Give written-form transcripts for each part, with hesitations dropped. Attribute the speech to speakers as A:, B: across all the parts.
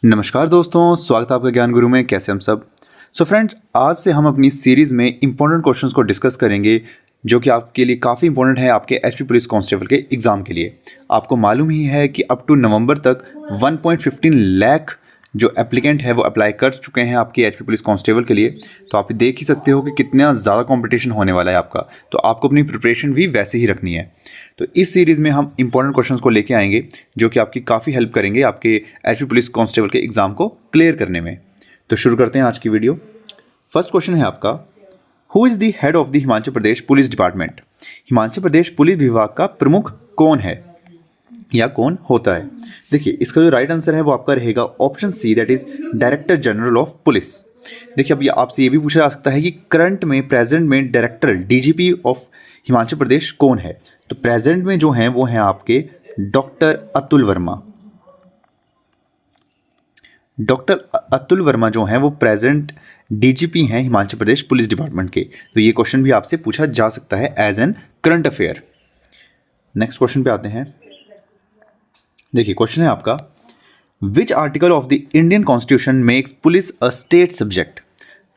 A: नमस्कार दोस्तों, स्वागत है आपका ज्ञान गुरु में। कैसे हम सब। फ्रेंड्स, आज से हम अपनी सीरीज़ में इंपॉर्टेंट क्वेश्चंस को डिस्कस करेंगे जो कि आपके लिए काफ़ी इंपॉर्टेंट है आपके एचपी पुलिस कांस्टेबल के एग्ज़ाम के लिए। आपको मालूम ही है कि अप टू नवंबर तक 1.15 लाख जो एप्लीकेंट है वो अप्लाई कर चुके हैं आपके एचपी पुलिस कांस्टेबल के लिए। तो आप देख ही सकते हो कि कितना ज़्यादा कंपटीशन होने वाला है आपका। तो आपको अपनी प्रिपरेशन भी वैसे ही रखनी है। तो इस सीरीज़ में हम इंपॉर्टेंट क्वेश्चंस को लेके आएंगे जो कि आपकी काफ़ी हेल्प करेंगे आपके एचपी पुलिस कांस्टेबल के एग्ज़ाम को क्लियर करने में। तो शुरू करते हैं आज की वीडियो। फर्स्ट क्वेश्चन है आपका, who is the head of the Himachal Pradesh police department? Himachal Pradesh police विभाग का प्रमुख कौन है या कौन होता है? देखिए, इसका जो राइट आंसर है वो आपका रहेगा option C, that is director general of police. देखिए, अब ये आपसे ये भी पूछा जा सकता है कि करंट में प्रेजेंट में डायरेक्टर डीजीपी ऑफ हिमाचल प्रदेश कौन है? तो प्रेजेंट में जो हैं वो हैं आपके डॉक्टर अतुल वर्मा। डॉक्टर अतुल वर्मा जो हैं वो प्रेजेंट डीजीपी हैं हिमाचल प्रदेश पुलिस डिपार्टमेंट के। तो ये क्वेश्चन भी आपसे पूछा जा सकता है as an current affair. Next question पे आते हैं। देखिए, क्वेश्चन है आपका, which article of the Indian constitution makes police a state subject?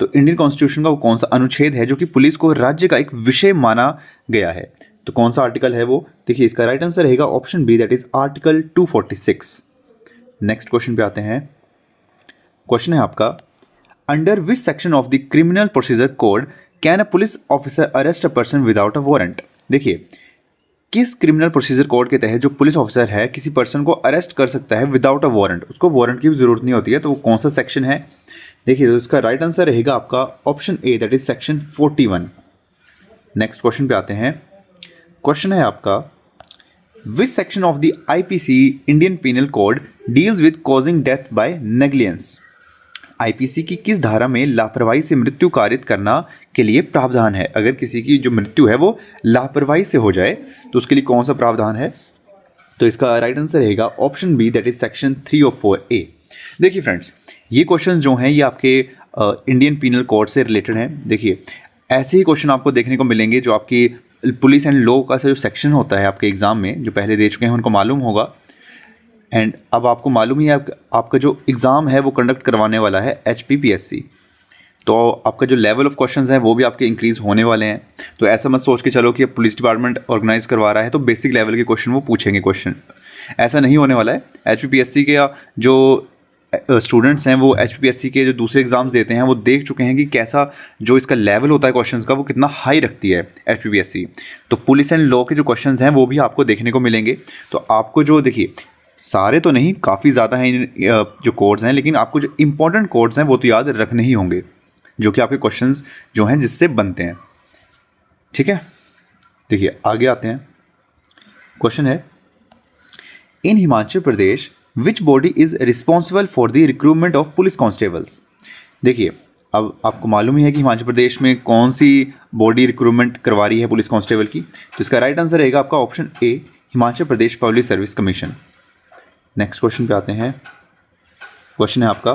A: तो इंडियन कॉन्स्टिट्यूशन का वो कौन सा अनुच्छेद है जो कि पुलिस को राज्य का एक विषय माना गया है? तो कौन सा आर्टिकल है वो? देखिए, इसका राइट आंसर रहेगा option B, that is article 246। Next question पे आते हैं। क्वेश्चन है आपका, under which section of the criminal procedure code can a police officer arrest a person without a warrant? देखिए, किस क्रिमिनल प्रोसीजर कोड के तहत जो पुलिस ऑफिसर है किसी पर्सन को अरेस्ट कर सकता है विदाउट अ वारंट? उसको वारंट की भी जरूरत नहीं होती है। तो वो कौन सा सेक्शन है? देखिए, तो इसका राइट आंसर रहेगा आपका option A, that is section 41। Next question पे आते हैं। क्वेश्चन है आपका, which section of the IPC Indian penal code deals with causing death by negligence? IPC की किस धारा में लापरवाही से मृत्यु कारित करना के लिए प्रावधान है? अगर किसी की जो मृत्यु है वो लापरवाही से हो जाए तो उसके लिए कौन सा प्रावधान है? तो इसका राइट आंसर रहेगा option B, that is section 304A। देखिए फ्रेंड्स, ये क्वेश्चन जो हैं ये आपके इंडियन पीनल कोड से रिलेटेड हैं। देखिए, ऐसे ही क्वेश्चन आपको देखने को मिलेंगे जो आपकी पुलिस एंड लॉ का जो सेक्शन होता है आपके एग्जाम में, जो पहले दे चुके हैं उनको मालूम होगा। एंड अब आपको मालूम ही है आपका जो एग्ज़ाम है वो कंडक्ट करवाने वाला है HPPSC। तो आपका जो लेवल ऑफ क्वेश्चंस हैं वो भी आपके इंक्रीज़ होने वाले हैं। तो ऐसा मत सोच के चलो कि पुलिस डिपार्टमेंट ऑर्गेनाइज करवा रहा है तो बेसिक लेवल के क्वेश्चन वो पूछेंगे। क्वेश्चन ऐसा नहीं होने वाला है। HPPSC के जो स्टूडेंट्स हैं वो HPPSC के जो दूसरे एग्जाम्स देते हैं वो देख चुके हैं कि कैसा जो इसका लेवल होता है क्वेश्चंस का वो कितना हाई रखती है HPPSC। तो पुलिस एंड लॉ के जो क्वेश्चंस हैं वो भी आपको देखने को मिलेंगे। तो आपको जो देखिए, सारे तो नहीं, काफ़ी ज़्यादा हैं जो कोड्स हैं, लेकिन आपको जो इंपॉर्टेंट कोड्स हैं वो तो याद रखने ही होंगे जो कि आपके क्वेश्चंस जो हैं जिससे बनते हैं। ठीक है, देखिए आगे आते हैं। क्वेश्चन है, in Himachal Pradesh which body is responsible for the recruitment of police constables? देखिए, अब आपको मालूम ही है कि हिमाचल प्रदेश में कौन सी बॉडी रिक्रूटमेंट करवा रही है पुलिस कांस्टेबल की। तो इसका राइट आंसर रहेगा आपका ऑप्शन ए, Himachal Pradesh public service commission. Next question पे आते हैं। क्वेश्चन है आपका,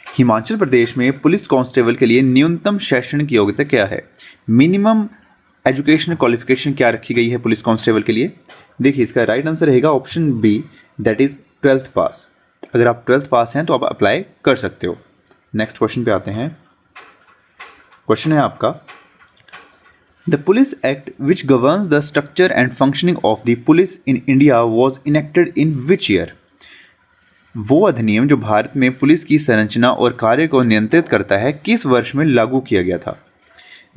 A: हिमाचल प्रदेश में पुलिस कांस्टेबल के लिए न्यूनतम शैक्षणिक योग्यता क्या है? मिनिमम एजुकेशनल क्वालिफिकेशन क्या रखी गई है पुलिस कांस्टेबल के लिए? देखिए, इसका राइट आंसर रहेगा option B, that is 12th pass. अगर आप 12th पास हैं तो आप अप्लाई कर सकते हो। नेक्स्ट क्वेश्चन पे आते हैं। क्वेश्चन है आपका, the police act which governs the structure and functioning of the police in India was enacted in which year? वो अधिनियम जो भारत में पुलिस की संरचना और कार्य को नियंत्रित करता है किस वर्ष में लागू किया गया था?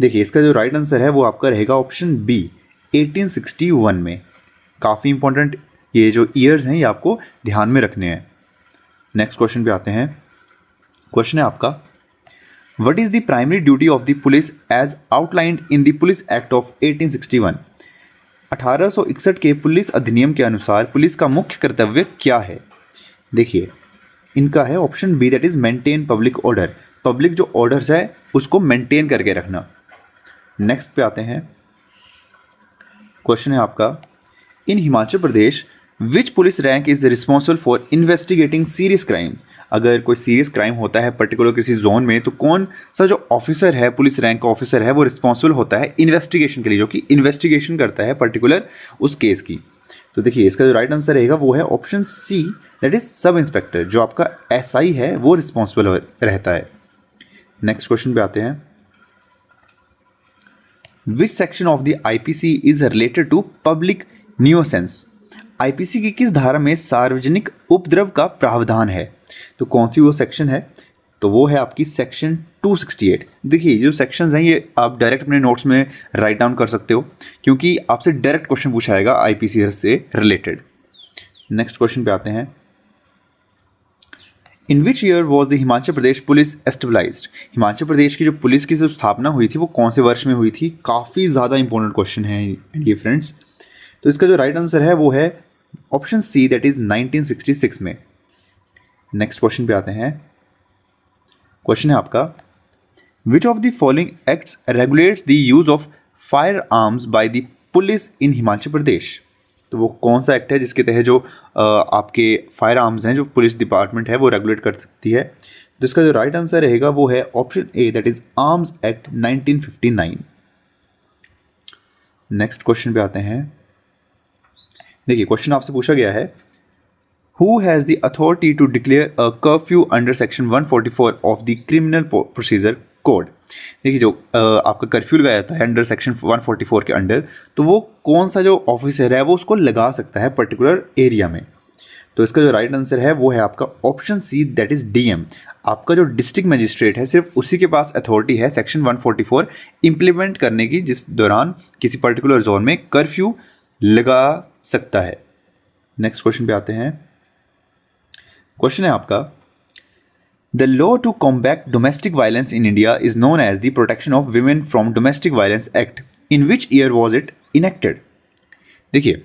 A: देखिए, इसका जो राइट आंसर है वो आपका रहेगा ऑप्शन बी, 1861 में। काफ़ी इंपॉर्टेंट ये जो ईयर्स हैं ये आपको ध्यान में रखने हैं। नेक्स्ट क्वेश्चन पे आते हैं। क्वेश्चन है आपका, what is the primary duty of the police as outlined in the police act of 1861? 1861 के पुलिस अधिनियम के अनुसार पुलिस का मुख्य कर्तव्य क्या है? देखिए, इनका है option B, that is maintain public order. Public जो ऑर्डर्स है उसको मेंटेन करके रखना। नेक्स्ट पे आते हैं। क्वेश्चन है आपका, in Himachal Pradesh which police rank is responsible for investigating serious crime? अगर कोई सीरियस क्राइम होता है पर्टिकुलर किसी जोन में तो कौन सा जो ऑफिसर है, पुलिस रैंक का ऑफिसर है, वो रिस्पॉन्सिबल होता है इन्वेस्टिगेशन के लिए, जो कि इन्वेस्टिगेशन करता है पर्टिकुलर उस केस की? तो देखिए इसका जो राइट आंसर रहेगा वो है option C, that is sub inspector. जो आपका एसआई है वो रिस्पॉन्सिबल रहता है। नेक्स्ट क्वेश्चन पे आते हैं। Which section of the IPC is related to public nuisance? IPC की किस धारा में सार्वजनिक उपद्रव का प्रावधान है? तो कौन सी वो सेक्शन है? तो वो है आपकी सेक्शन 268। देखिए जो सेक्शंस हैं ये आप डायरेक्ट अपने नोट्स में राइट डाउन कर सकते हो, क्योंकि आपसे डायरेक्ट क्वेश्चन पूछा जाएगा आईपीसी से रिलेटेड। नेक्स्ट क्वेश्चन पे आते हैं। In which year was the Himachal Pradesh police established? Himachal Pradesh की जो पुलिस की जो स्थापना हुई थी वो कौन से वर्ष में हुई थी? काफ़ी ज़्यादा इंपॉर्टेंट क्वेश्चन है ये फ्रेंड्स। तो इसका जो राइट आंसर है वो है ऑप्शन सी, दैट इज 1966 में। नेक्स्ट क्वेश्चन पे आते हैं। क्वेश्चन है आपका, which of the following acts regulates the use of firearms by the police in Himachal Pradesh? तो वो कौन सा एक्ट है जिसके तहत जो आपके फायर आर्म्स हैं जो पुलिस डिपार्टमेंट है वो रेगुलेट कर सकती है? तो इसका जो राइट आंसर रहेगा वो है option A, that is arms act 1959। Next question पे आते हैं। देखिए क्वेश्चन आपसे पूछा गया है, who has the authority to declare a curfew under section 144 of the criminal procedure code? देखिए जो आपका कर्फ्यू लगाया जाता है अंडर सेक्शन 144 के अंडर, तो वो कौन सा जो ऑफिसर है वो उसको लगा सकता है पर्टिकुलर एरिया में? तो इसका जो राइट आंसर है वो है आपका option C, that is DM. आपका जो डिस्ट्रिक्ट मजिस्ट्रेट है सिर्फ उसी के पास अथॉरिटी है सेक्शन 144 इंप्लीमेंट करने की, जिस दौरान किसी पर्टिकुलर जोन में कर्फ्यू लगा सकता है। नेक्स्ट क्वेश्चन पे आते हैं। क्वेश्चन है आपका, the law to combat domestic violence in India is known as the protection of women from domestic violence act, in which year was it enacted? देखिए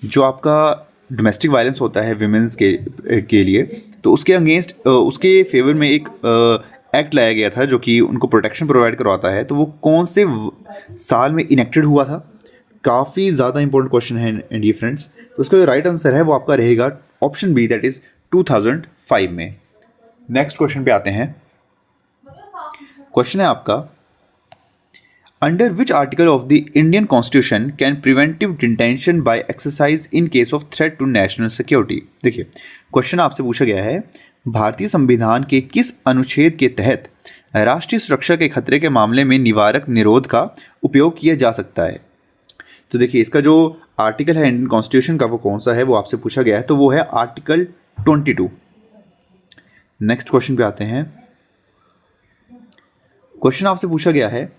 A: जो आपका डोमेस्टिक वायलेंस होता है विमेंस के लिए, तो उसके अगेंस्ट उसके फेवर में एक एक्ट लाया गया था जो कि उनको प्रोटेक्शन प्रोवाइड करवाता है। तो वो कौन से साल में इनेक्टेड हुआ था? काफ़ी ज़्यादा इंपॉर्टेंट क्वेश्चन है इंडिया फ्रेंड्स। तो उसका जो राइट आंसर है वो आपका रहेगा ऑप्शन बी, दैट इज 2005 में। नेक्स्ट क्वेश्चन पे आते हैं। क्वेश्चन है आपका, under which article of the Indian constitution can preventive detention by exercise in case of threat to national security? देखिए क्वेश्चन आपसे पूछा गया है, भारतीय संविधान के किस अनुच्छेद के तहत राष्ट्रीय सुरक्षा के खतरे के मामले में निवारक निरोध का उपयोग किया जा सकता है? तो देखिए इसका जो आर्टिकल है इंडियन कॉन्स्टिट्यूशन का वो कौन सा है वो आपसे पूछा गया है, तो वो है आर्टिकल 22। नेक्स्ट क्वेश्चन पे आते हैं। क्वेश्चन आपसे पूछा गया है,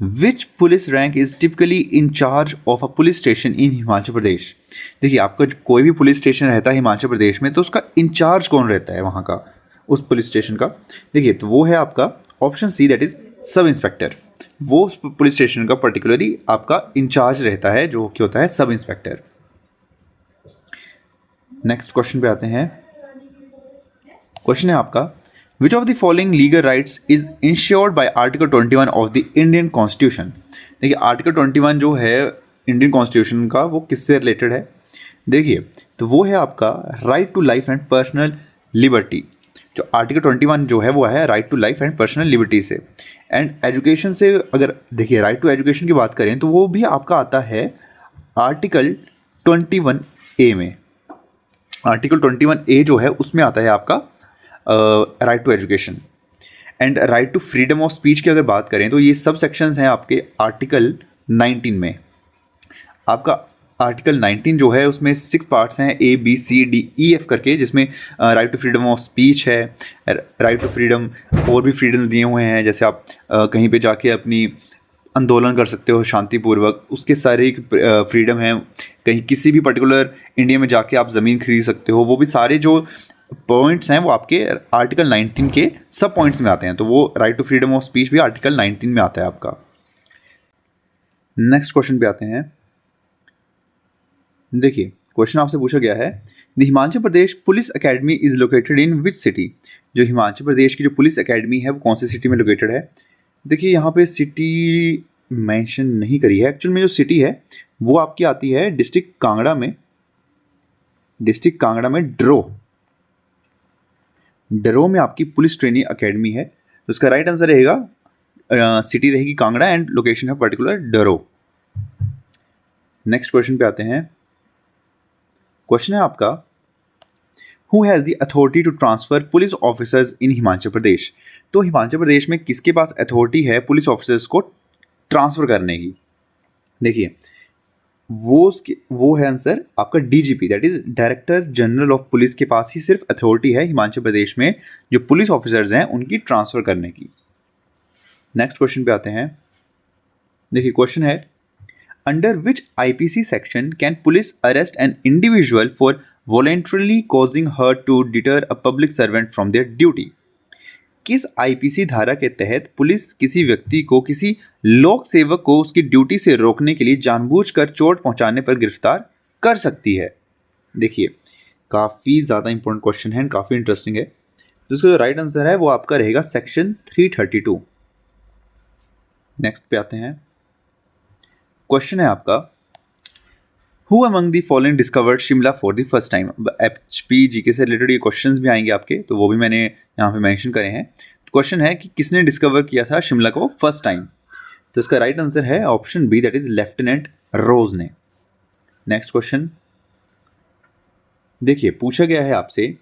A: which police rank is typically in charge of a police station in Himachal Pradesh? देखिए आपका जो कोई भी पुलिस स्टेशन रहता है हिमाचल प्रदेश में, तो उसका इंचार्ज कौन रहता है वहाँ का, उस पुलिस स्टेशन का? देखिए तो वो है आपका option C, that is sub inspector. वो पुलिस स्टेशन का पर्टिकुलरली आपका इंचार्ज रहता है जो कि होता है सब इंस्पेक्टर। नेक्स्ट क्वेश्चन पे आते हैं। क्वेश्चन है आपका, which of the following legal rights is insured bye article 21 of the Indian constitution? देखिए आर्टिकल 21 जो है इंडियन कॉन्स्टिट्यूशन का वो किससे रिलेटेड है? देखिए तो वो है आपका right to life and personal liberty. जो आर्टिकल 21 जो है वो है right to life and personal liberty से। एंड एजुकेशन से अगर देखिए राइट टू एजुकेशन की बात करें तो वो भी आपका आता है आर्टिकल 21A में। आर्टिकल 21A जो है उसमें आता है आपका right to education. And right to freedom of speech की अगर बात करें तो ये सब सेक्शंस हैं आपके आर्टिकल 19 में। आपका आर्टिकल 19 जो है उसमें 6 पार्ट्स हैं, A B C D E F करके, जिसमें right to freedom of speech है, राइट टू फ्रीडम, और भी फ्रीडम दिए हुए हैं, जैसे आप कहीं पे जाके अपनी आंदोलन कर सकते हो शांतिपूर्वक, उसके सारे फ्रीडम हैं। कहीं किसी भी पर्टिकुलर इंडिया में जाके आप ज़मीन खरीद सकते हो, वो भी सारे जो पॉइंट्स हैं वो आपके आर्टिकल 19 के सब पॉइंट्स में आते हैं। तो वो right to freedom of speech भी आर्टिकल 19 में आता है आपका। नेक्स्ट क्वेश्चन पे आते हैं। देखिए क्वेश्चन आपसे पूछा गया है, the Himachal Pradesh police academy is located in which city? जो हिमाचल प्रदेश की जो पुलिस एकेडमी है वो कौन सी सिटी में लोकेटेड है? देखिए यहाँ पे सिटी मेंशन नहीं करी है। एक्चुअल में जो सिटी है वो आपकी आती है डिस्ट्रिक्ट कांगड़ा में। डिस्ट्रिक्ट कांगड़ा में डरो में आपकी पुलिस ट्रेनिंग एकेडमी है। तो उसका राइट आंसर रहेगा सिटी रहेगी कांगड़ा एंड लोकेशन है पर्टिकुलर डरो। नेक्स्ट क्वेश्चन पे आते हैं। क्वेश्चन है आपका, who has the authority to transfer police officers in Himachal Pradesh. तो हिमाचल प्रदेश में किसके पास अथॉरिटी है पुलिस ऑफिसर्स को ट्रांसफर करने की? देखिए, वो है आंसर आपका DGP, that is director general of police के पास ही सिर्फ अथॉरिटी है हिमाचल प्रदेश में जो पुलिस ऑफिसर्स हैं उनकी ट्रांसफर करने की। नेक्स्ट क्वेश्चन पे आते हैं। देखिए क्वेश्चन है, under which IPC section can police arrest an individual for voluntarily causing hurt to deter a public servant from their duty. किस आईपीसी धारा के तहत पुलिस किसी व्यक्ति को किसी लोक सेवक को उसकी ड्यूटी से रोकने के लिए जानबूझकर चोट पहुंचाने पर गिरफ्तार कर सकती है? देखिए, काफ़ी ज़्यादा इंपॉर्टेंट क्वेश्चन है, काफ़ी इंटरेस्टिंग है। तो इसका जो राइट आंसर है वो आपका रहेगा सेक्शन 332। नेक्स्ट पे आते हैं। क्वेश्चन है आपका, who among the following discovered Shimla for the first time. HP GK से रिलेटेड ये क्वेश्चंस भी आएंगे आपके, तो वो भी मैंने यहाँ पे मेंशन करे हैं। तो क्वेश्चन है कि किसने डिस्कवर किया था शिमला को फर्स्ट टाइम? तो इसका राइट आंसर है option B, that is lieutenant Rose ने। नेक्स्ट क्वेश्चन देखिए, पूछा गया है आपसे,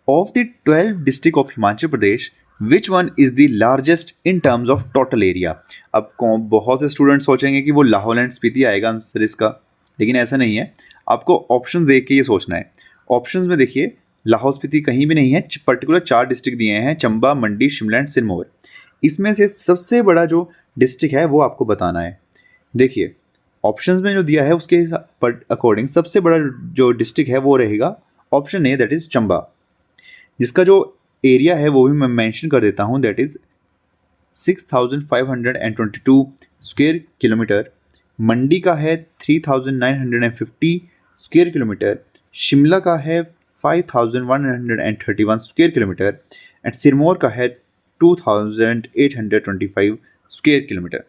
A: of the 12 district of Himachal Pradesh which one is the largest in terms of total area. अब बहुत से स्टूडेंट सोचेंगे कि वो लाहौल एंड स्पीति आएगा आंसर इसका, लेकिन ऐसा नहीं है। आपको ऑप्शन देख के ये सोचना है। ऑप्शंस में देखिए, लाहौल स्पीति कहीं भी नहीं है, पर्टिकुलर 4 डिस्ट्रिक्ट दिए हैं, चंबा, मंडी, शिमला एंड सिरमौर। इसमें से सबसे बड़ा जो डिस्ट्रिक्ट है वो आपको बताना है। देखिए, ऑप्शंस में जो दिया है उसके अकॉर्डिंग सबसे बड़ा जो डिस्ट्रिक्ट है वो रहेगा option A, that is Chamba, जिसका जो एरिया है वो भी मैं मेंशन कर देता हूँ, दैट इज 6522 स्क्वायर किलोमीटर। मंडी का है 3950 स्क्वायर किलोमीटर। शिमला का है 5131 स्क्वायर किलोमीटर एंड सिरमौर का है 2825 स्क्वायर किलोमीटर।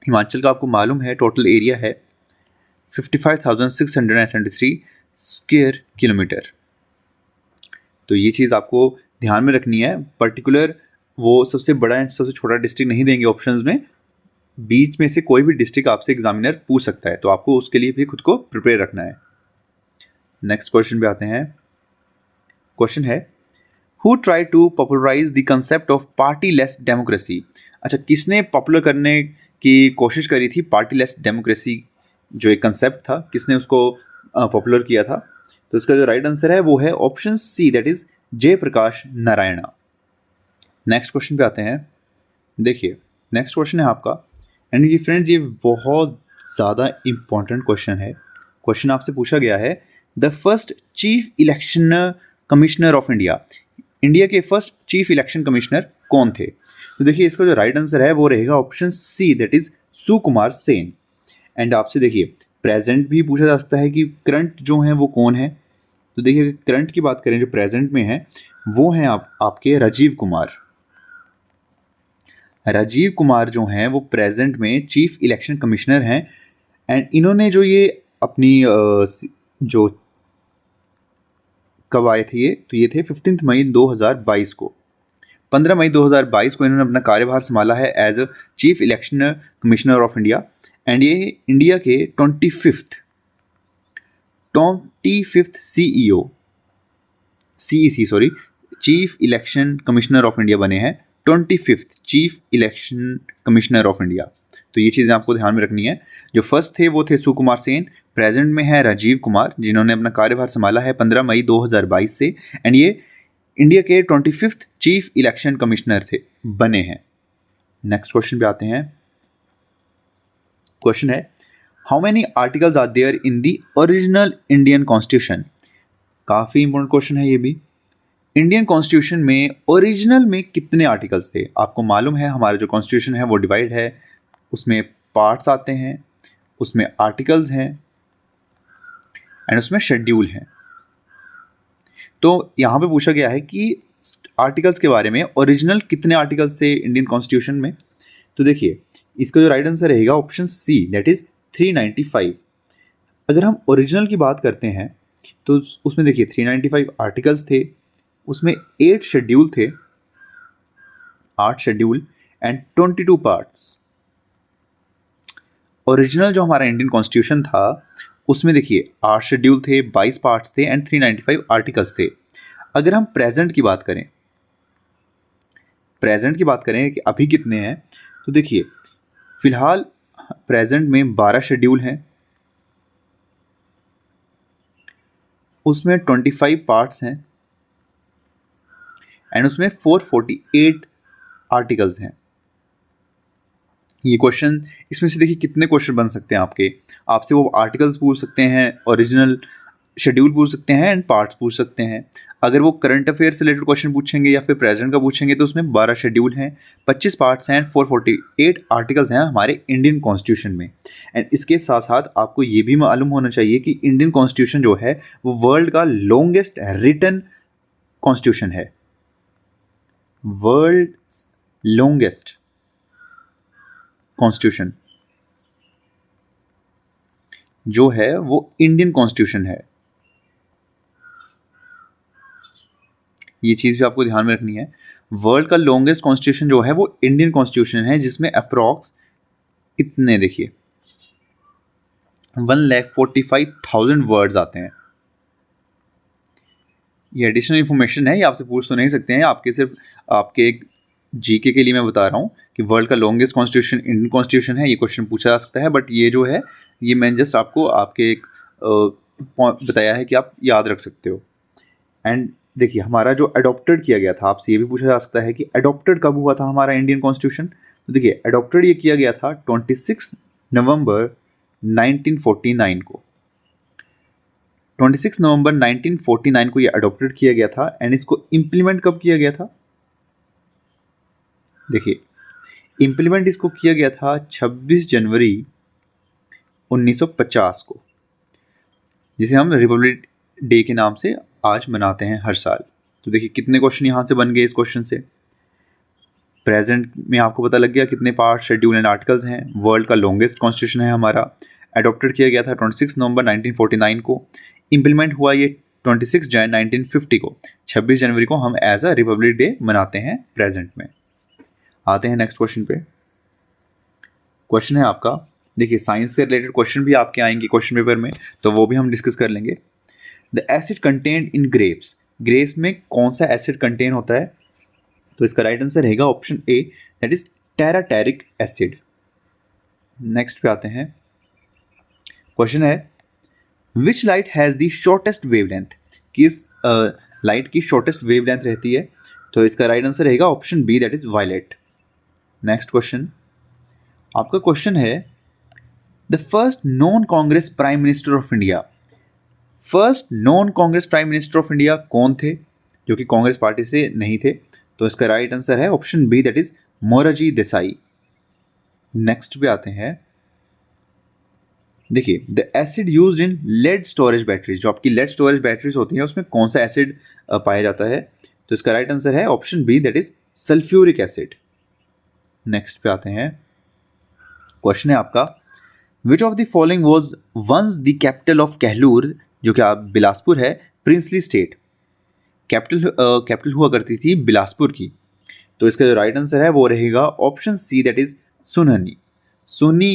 A: हिमाचल का आपको मालूम है टोटल एरिया है 55,673 स्क्वायर किलोमीटर। तो ये चीज़ आपको ध्यान में रखनी है। पर्टिकुलर वो सबसे बड़ा एंड सबसे छोटा डिस्ट्रिक्ट नहीं देंगे ऑप्शंस में, बीच में से कोई भी डिस्ट्रिक्ट आपसे एग्जामिनर पूछ सकता है, तो आपको उसके लिए भी खुद को प्रिपेयर रखना है। नेक्स्ट क्वेश्चन पे आते हैं। क्वेश्चन है, who try to popularize the concept of party less democracy. अच्छा, किसने पॉपुलर करने की कोशिश करी थी पार्टी लेस डेमोक्रेसी, जो एक कंसेप्ट था, किसने उसको पॉपुलर किया था? तो इसका जो राइट आंसर है वो है option C, that is Jayaprakash Narayana. Next question पे आते हैं। देखिए, नेक्स्ट क्वेश्चन है आपका, एंड ये फ्रेंड्स ये बहुत ज़्यादा इंपॉर्टेंट क्वेश्चन है। क्वेश्चन आपसे पूछा गया है, the first chief election commissioner of India. India के फर्स्ट चीफ इलेक्शन कमिश्नर कौन थे? तो देखिए, इसका जो राइट आंसर है वो रहेगा option C, that is Sukumar Sen. And आपसे देखिए, प्रेजेंट भी पूछा जा सकता है कि करंट जो हैं वो कौन है। तो देखिए, करंट की बात करें जो प्रेजेंट में है वो हैं आपके राजीव कुमार। राजीव कुमार जो हैं वो प्रेजेंट में चीफ इलेक्शन कमिश्नर हैं। एंड इन्होंने जो ये अपनी जो कब आए थे ये, तो ये थे 15 मई 2022 को। 15 मई 2022 को इन्होंने अपना कार्यभार संभाला है as a chief election commissioner of India. And ये इंडिया के 25th CEC chief election commissioner of India बने हैं, 25th chief election commissioner of India. तो ये चीज़ें आपको ध्यान में रखनी है। जो फर्स्ट थे वो थे सुकुमार सेन, प्रेजेंट में है राजीव कुमार, जिन्होंने अपना कार्यभार संभाला है 15 मई 2022 से। एंड ये इंडिया के 25th चीफ इलेक्शन कमिश्नर थे, बने हैं। नेक्स्ट क्वेश्चन पे आते हैं। क्वेश्चन है, how many articles are there in the original Indian constitution. काफ़ी इंपॉर्टेंट क्वेश्चन है ये भी। इंडियन कॉन्स्टिट्यूशन में ओरिजिनल में कितने आर्टिकल्स थे? आपको मालूम है हमारा जो कॉन्स्टिट्यूशन है वो डिवाइड है, उसमें पार्ट्स आते हैं, उसमें आर्टिकल्स हैं एंड उसमें शेड्यूल हैं। तो यहाँ पे पूछा गया है कि आर्टिकल्स के बारे में, ओरिजिनल कितने आर्टिकल्स थे इंडियन कॉन्स्टिट्यूशन में? तो देखिए, इसका जो राइट आंसर रहेगा ऑप्शन सी, दैट इज 395। अगर हम ओरिजिनल की बात करते हैं तो उसमें देखिए 395 आर्टिकल्स थे, उसमें 8 शेड्यूल थे, 8 शेड्यूल एंड 22 पार्ट्स। ओरिजिनल जो हमारा इंडियन कॉन्स्टिट्यूशन था उसमें देखिए 8 शेड्यूल थे, 22 पार्ट्स थे एंड 395 आर्टिकल्स थे। अगर हम प्रेजेंट की बात करें, कि अभी कितने हैं, तो देखिए फिलहाल प्रेजेंट में 12 शेड्यूल हैं, उसमें 25 पार्ट्स हैं एंड उसमें 448 आर्टिकल्स हैं। ये क्वेश्चन, इसमें से देखिए कितने क्वेश्चन बन सकते हैं आपसे वो आर्टिकल्स पूछ सकते हैं, ओरिजिनल शेड्यूल पूछ सकते हैं एंड पार्ट्स पूछ सकते हैं। अगर वो करंट अफेयर से रिलेटेड क्वेश्चन पूछेंगे या फिर प्रेजेंट का पूछेंगे तो उसमें 12 शेड्यूल हैं, 25 पार्ट्स हैं, 448 आर्टिकल्स हैं हमारे इंडियन कॉन्स्टिट्यूशन में। एंड इसके साथ साथ आपको ये भी मालूम होना चाहिए कि इंडियन कॉन्स्टिट्यूशन जो है वो वर्ल्ड का लॉन्गेस्ट रिटन कॉन्स्टिट्यूशन है। वर्ल्ड लॉन्गेस्ट कॉन्स्टिट्यूशन जो है वो इंडियन कॉन्स्टिट्यूशन है। ये चीज़ भी आपको ध्यान में रखनी है। वर्ल्ड का लॉन्गेस्ट कॉन्स्टिट्यूशन जो है वो इंडियन कॉन्स्टिट्यूशन है, जिसमें अप्रॉक्स इतने देखिए 1,45,000 वर्ड्स आते हैं। ये एडिशनल इन्फॉर्मेशन है, ये आपसे पूछ तो नहीं सकते हैं, सिर्फ आपके एक जीके के लिए मैं बता रहा हूँ कि वर्ल्ड का लॉन्गेस्ट कॉन्स्टिट्यूशन इंडियन कॉन्स्टिट्यूशन है। ये क्वेश्चन पूछा जा सकता है, बट ये जो है ये मैंने जस्ट आपको आपके एक बताया है कि आप याद रख सकते हो। एंड देखिए हमारा जो अडॉप्टेड किया गया था, आपसे ये भी पूछा जा सकता है कि अडॉप्टेड कब हुआ था हमारा इंडियन कॉन्स्टिट्यूशन। तो देखिए अडॉप्टेड ये किया गया था 26 नवंबर 1949 को। 26 नवंबर 1949 को ये अडॉप्टेड किया गया था एंड इसको इम्प्लीमेंट कब किया गया था, देखिए इम्प्लीमेंट इसको किया गया था 26 जनवरी 1950 को, जिसे हम रिपब्लिक डे के नाम से आज मनाते हैं हर साल। तो देखिए कितने क्वेश्चन यहाँ से बन गए इस क्वेश्चन से। प्रेजेंट में आपको पता लग गया कितने पार्ट, शेड्यूल एंड आर्टिकल्स हैं, वर्ल्ड का लॉन्गेस्ट कॉन्स्टिट्यूशन है हमारा, अडॉप्टेड किया गया था 26 नवंबर 1949 को, इम्प्लीमेंट हुआ ये 26 जनवरी 1950 को, 26 जनवरी को हम एज अ रिपब्लिक डे मनाते हैं प्रेजेंट में। आते हैं नेक्स्ट क्वेश्चन पे। क्वेश्चन है आपका, देखिए साइंस से रिलेटेड क्वेश्चन भी आपके आएंगे क्वेश्चन पेपर में, तो वो भी हम डिस्कस कर लेंगे। The acid contained in grapes, grapes में कौन सा एसिड कंटेन होता है, तो इसका राइट आंसर रहेगा option A, that is tartaric acid. Next पे आते हैं। क्वेश्चन है which light has the shortest wavelength, किस लाइट की शॉर्टेस्ट वेवलेंथ रहती है, तो इसका राइट आंसर रहेगा option B, that is violet. Next question आपका क्वेश्चन है the first non Congress prime minister of India, first non Congress prime minister of India कौन थे जो कि कांग्रेस पार्टी से नहीं थे, तो इसका राइट आंसर है option B, that is Morarji Desai. Next पे आते हैं। देखिए the acid used in lead storage batteries, जो आपकी लेड स्टोरेज बैटरीज होती हैं उसमें कौन सा एसिड पाया जाता है, तो इसका राइट आंसर है option B, that is sulphuric acid. Next पे आते हैं। क्वेश्चन है आपका which of the following was once the capital of Kahlur, जो कि आप बिलासपुर है, प्रिंसली स्टेट, कैपिटल हुआ करती थी बिलासपुर की, तो इसका जो राइट आंसर है वो रहेगा ऑप्शन सी, दैट इज सुनहनी। सोनी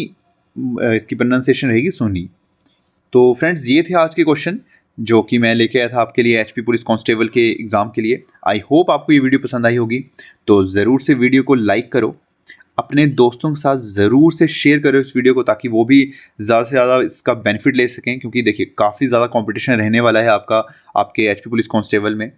A: इसकी प्रोनाउंसिएशन रहेगी सोनी। तो फ्रेंड्स ये थे आज के क्वेश्चन जो कि मैं लेके आया था आपके लिए एचपी पुलिस कांस्टेबल के एग्ज़ाम के लिए। आई होप आपको ये वीडियो पसंद आई होगी, तो ज़रूर से वीडियो को लाइक करो, अपने दोस्तों के साथ ज़रूर से शेयर करो इस वीडियो को, ताकि वो भी ज़्यादा से ज़्यादा इसका बेनिफिट ले सकें, क्योंकि देखिए काफ़ी ज़्यादा कंपटीशन रहने वाला है आपके एचपी पुलिस कांस्टेबल में।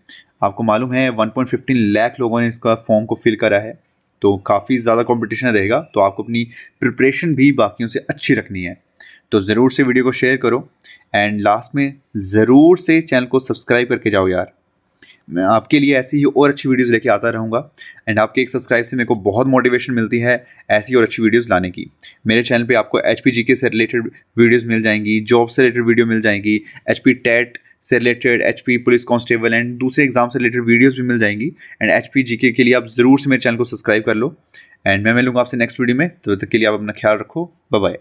A: आपको मालूम है 1.15 लाख लोगों ने इसका फॉर्म को फिल करा है, तो काफ़ी ज़्यादा कंपटीशन रहेगा, तो आपको अपनी प्रिपरेशन भी बाकियों से अच्छी रखनी है। तो ज़रूर से वीडियो को शेयर करो एंड लास्ट में ज़रूर से चैनल को सब्सक्राइब करके जाओ यार। मैं आपके लिए ऐसी ही और अच्छी वीडियोस लेके आता रहूँगा एंड आपके एक सब्सक्राइब से मेरे को बहुत मोटिवेशन मिलती है ऐसी और अच्छी वीडियोस लाने की। मेरे चैनल पे आपको एचपीजीके से रिलेटेड वीडियोस मिल जाएंगी, जॉब से रिलेटेड वीडियो मिल जाएंगी, एचपी टेट से related, HP police constable and दूसरे एग्जाम से रिलेटेड वीडियोस भी मिल जाएंगी। एंड एचपीजीके के लिए आप ज़रूर से मेरे चैनल को सब्सक्राइब कर लो एंड मैं मिलूँगा आपसे नेक्स्ट वीडियो में। तो तब तक के लिए आप अपना ख्याल रखो, बाय बाय।